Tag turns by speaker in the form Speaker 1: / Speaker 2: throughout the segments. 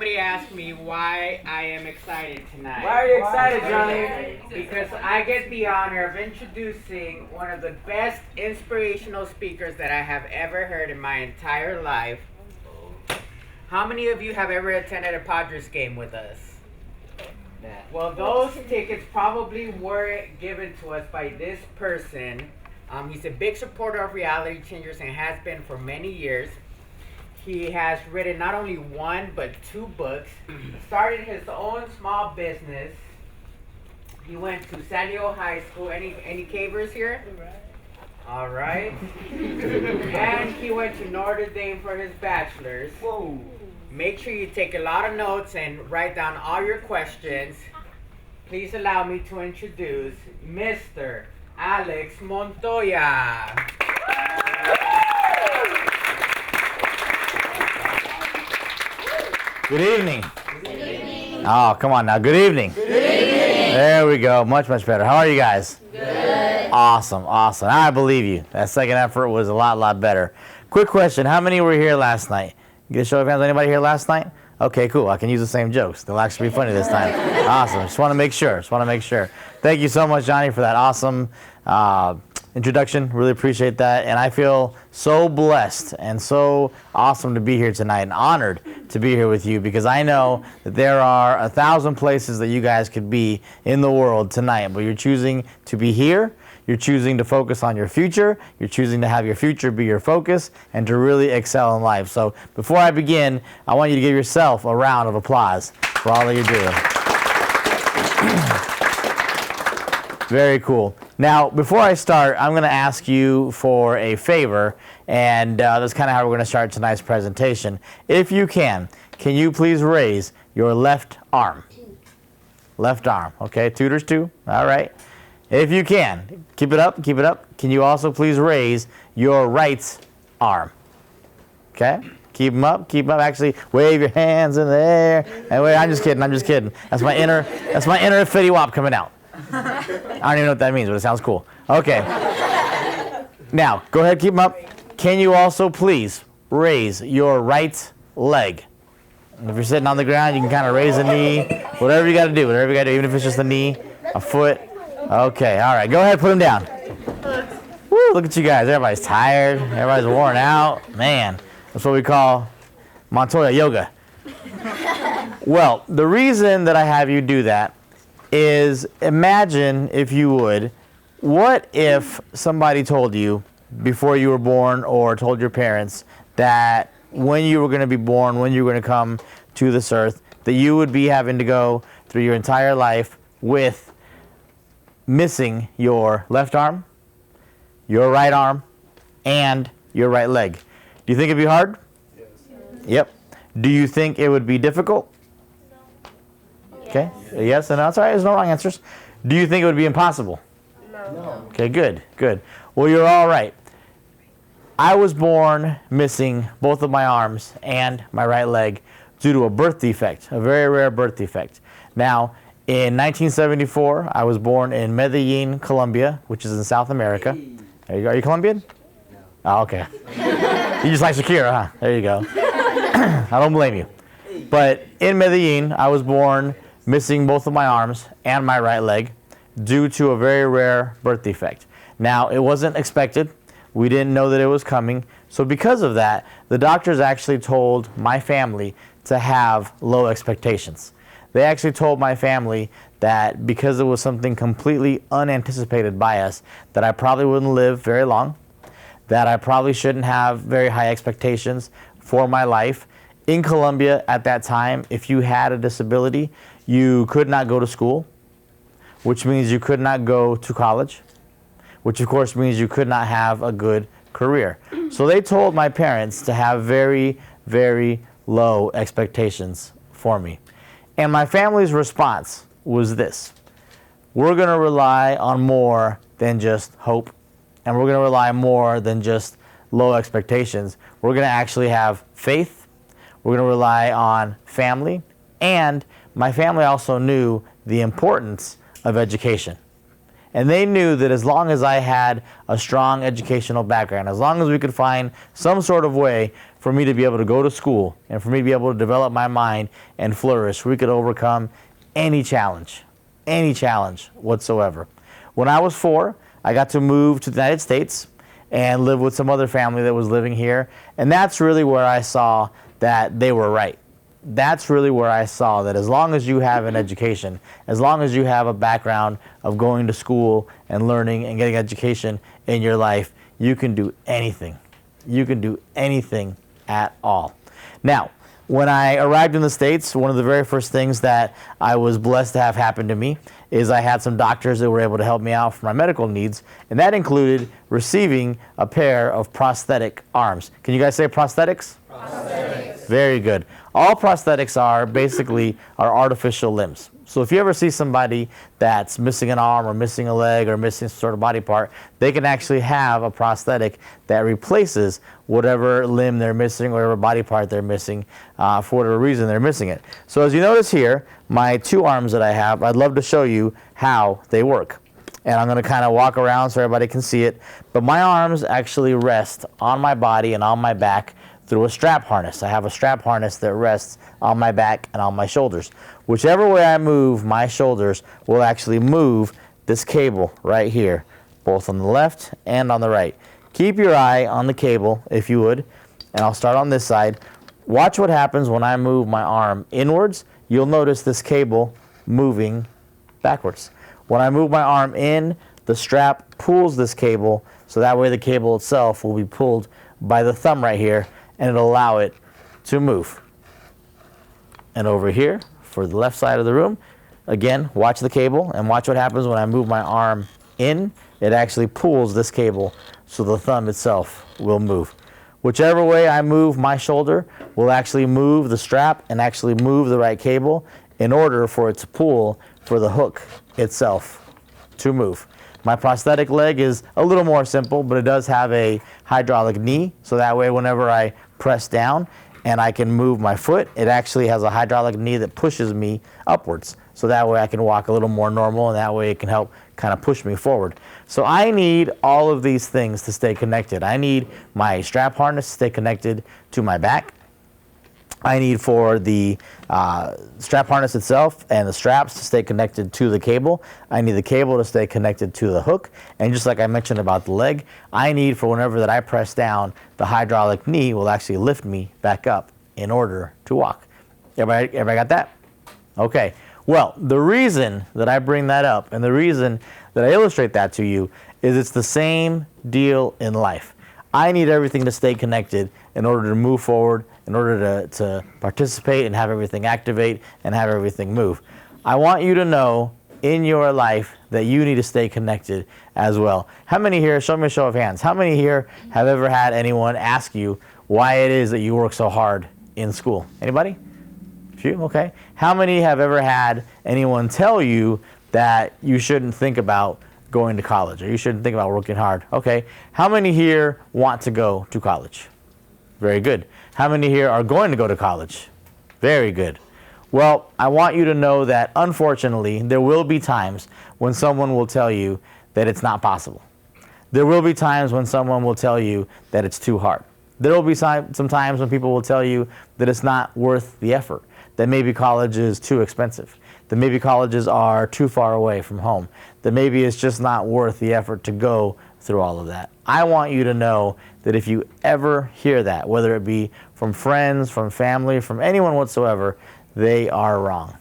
Speaker 1: somebody asked me why I am excited tonight.
Speaker 2: Why are you excited, Johnny?
Speaker 1: Because I get the honor of introducing one of the best inspirational speakers that I have ever heard in my entire life. How many of you have ever attended a Padres game with us? Well, those tickets probably were given to us by this person. He's a big supporter of Reality Changers and has been for many years. He has written not only one, but 2 books. Started his own small business. He went to San Diego High School. Any cavers here? All right. And he went to Notre Dame for his bachelor's.
Speaker 2: Whoa.
Speaker 1: Make sure you take a lot of notes and write down all your questions. Please allow me to introduce Mr. Alex Montoya.
Speaker 3: Good evening. Good evening. Oh, come on now. Good evening. Good evening. There we go. Much, much better. How are you guys? Good. Awesome, awesome. I believe you. That second effort was a lot better. Quick question. How many were here last night? Get a show of hands. Anybody here last night? Okay, cool. I can use the same jokes. They'll actually be funny this time. Awesome. Just want to make sure. Thank you so much, Johnny, for that awesome introduction. Really appreciate that. And I feel so blessed and so awesome to be here tonight and honored to be here with you, because I know that there are 1,000 places that you guys could be in the world tonight, but you're choosing to be here. You're choosing to focus on your future. You're choosing to have your future be your focus and to really excel in life. So before I begin, I want you to give yourself a round of applause for all that you're doing. Very cool. Now, before I start, I'm going to ask you for a favor, and that's kind of how we're going to start tonight's presentation. If you can you please raise your left arm? Left arm, okay? Tutors too? All right. If you can, keep it up. Can you also please raise your right arm? Okay? Keep them up. Actually, wave your hands in the air. And wait, I'm just kidding. That's my inner Fitty Wop coming out. I don't even know what that means, but it sounds cool. Okay. Now, go ahead, keep them up. Can you also please raise your right leg? And if you're sitting on the ground, you can kind of raise a knee. Whatever you got to do, even if it's just a knee, a foot. Okay, all right. Go ahead, put them down. Woo, look at you guys. Everybody's tired. Everybody's worn out. Man, that's what we call Montoya yoga. Well, the reason that I have you do that is, imagine, if you would, what if somebody told you before you were born, or told your parents that when you were going to be born, when you were going to come to this earth, that you would be having to go through your entire life with missing your left arm, your right arm, and your right leg. Do you think it'd be hard? Yes. Yep. Do you think it would be difficult? Yes. Okay. Yes and no. That's all right. There's no wrong answers. Do you think it would be impossible? No. Okay, good. Well, you're all right. I was born missing both of my arms and my right leg due to a birth defect, a very rare birth defect. Now, in 1974, I was born in Medellin, Colombia, which is in South America. There you go. Are you Colombian? No. Oh, okay. You just like Shakira, huh? There you go. I don't blame you. But in Medellin, I was born missing both of my arms and my right leg due to a very rare birth defect. Now, it wasn't expected. We didn't know that it was coming. So because of that, the doctors actually told my family to have low expectations. They actually told my family that because it was something completely unanticipated by us, that I probably wouldn't live very long, that I probably shouldn't have very high expectations for my life. In Colombia at that time, if you had a disability, you could not go to school, which means you could not go to college, which of course means you could not have a good career. So they told my parents to have very, very low expectations for me. And my family's response was this: we're going to rely on more than just hope, and we're going to rely more than just low expectations. We're going to actually have faith. We're going to rely on family. And my family also knew the importance of education. And they knew that as long as I had a strong educational background, as long as we could find some sort of way for me to be able to go to school and for me to be able to develop my mind and flourish, we could overcome any challenge whatsoever. When I was 4, I got to move to the United States and live with some other family that was living here. And that's really where I saw that they were right. That's really where I saw that as long as you have an education, as long as you have a background of going to school and learning and getting education in your life, you can do anything. You can do anything at all. Now, when I arrived in the States, one of the very first things that I was blessed to have happen to me is I had some doctors that were able to help me out for my medical needs, and that included receiving a pair of prosthetic arms. Can you guys say prosthetics? Prosthetics. Very good. All prosthetics are basically artificial limbs. So if you ever see somebody that's missing an arm or missing a leg or missing some sort of body part, they can actually have a prosthetic that replaces whatever limb they're missing, whatever body part they're missing, for whatever reason they're missing it. So as you notice here, my 2 arms that I have, I'd love to show you how they work. And I'm going to kind of walk around so everybody can see it. But my arms actually rest on my body and on my back through a strap harness. I have a strap harness that rests on my back and on my shoulders. Whichever way I move, my shoulders will actually move this cable right here, both on the left and on the right. Keep your eye on the cable, if you would, and I'll start on this side. Watch what happens when I move my arm inwards. You'll notice this cable moving backwards. When I move my arm in, the strap pulls this cable, so that way the cable itself will be pulled by the thumb right here, and it'll allow it to move. And over here, for the left side of the room, again, watch the cable and watch what happens when I move my arm in. It actually pulls this cable, so the thumb itself will move. Whichever way I move my shoulder will actually move the strap and actually move the right cable in order for it to pull for the hook itself to move. My prosthetic leg is a little more simple, but it does have a hydraulic knee, so that way whenever I press down and I can move my foot, it actually has a hydraulic knee that pushes me upwards. So that way I can walk a little more normal, and that way it can help kind of push me forward. So I need all of these things to stay connected. I need my strap harness to stay connected to my back. I need for the strap harness itself and the straps to stay connected to the cable. I need the cable to stay connected to the hook. And just like I mentioned about the leg, I need for whenever that I press down, the hydraulic knee will actually lift me back up in order to walk. Everybody got that? Okay. Well, the reason that I bring that up and the reason that I illustrate that to you is it's the same deal in life. I need everything to stay connected in order to move forward, in order to participate and have everything activate and have everything move. I want you to know in your life that you need to stay connected as well. How many here, show me a show of hands, how many here have ever had anyone ask you why it is that you work so hard in school? Anybody? Few? Okay. How many have ever had anyone tell you that you shouldn't think about going to college or you shouldn't think about working hard? Okay. How many here want to go to college? Very good. How many here are going to go to college? Very good. Well, I want you to know that unfortunately there will be times when someone will tell you that it's not possible. There will be times when someone will tell you that it's too hard. There will be some times when people will tell you that it's not worth the effort, that maybe college is too expensive, that maybe colleges are too far away from home, that maybe it's just not worth the effort to go through all of that. I want you to know that if you ever hear that, whether it be from friends, from family, from anyone whatsoever, they are wrong.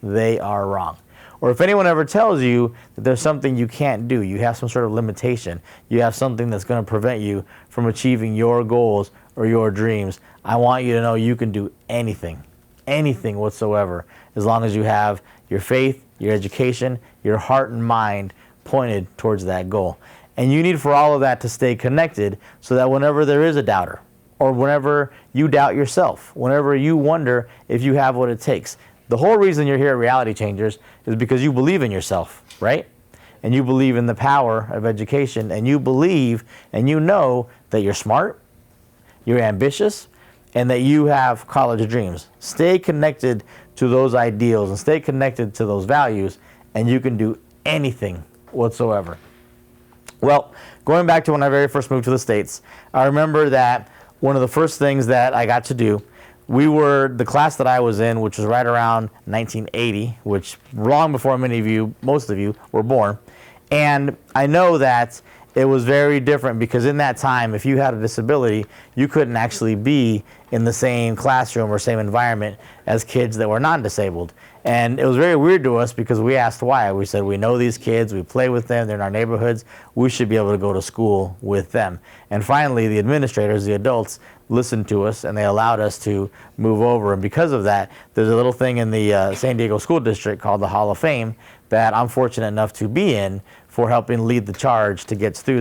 Speaker 3: They are wrong. Or if anyone ever tells you that there's something you can't do, you have some sort of limitation, you have something that's going to prevent you from achieving your goals or your dreams, I want you to know you can do anything, anything whatsoever, as long as you have your faith, your education, your heart and mind pointed towards that goal. And you need for all of that to stay connected so that whenever there is a doubter, or whenever you doubt yourself, whenever you wonder if you have what it takes. The whole reason you're here at Reality Changers is because you believe in yourself, right? And you believe in the power of education, and you believe and you know that you're smart, you're ambitious, and that you have college dreams. Stay connected to those ideals and stay connected to those values, and you can do anything whatsoever. Well, going back to when I very first moved to the States, I remember that one of the first things that I got to do, we were, the class that I was in, which was right around 1980, which long before many of you, most of you, were born. And I know that it was very different because in that time, if you had a disability, you couldn't actually be in the same classroom or same environment as kids that were non-disabled. And it was very weird to us because we asked why. We said, we know these kids, we play with them, they're in our neighborhoods, we should be able to go to school with them. And finally, the administrators, the adults, listened to us and they allowed us to move over. And because of that, there's a little thing in the San Diego School District called the Hall of Fame that I'm fortunate enough to be in for helping lead the charge to get students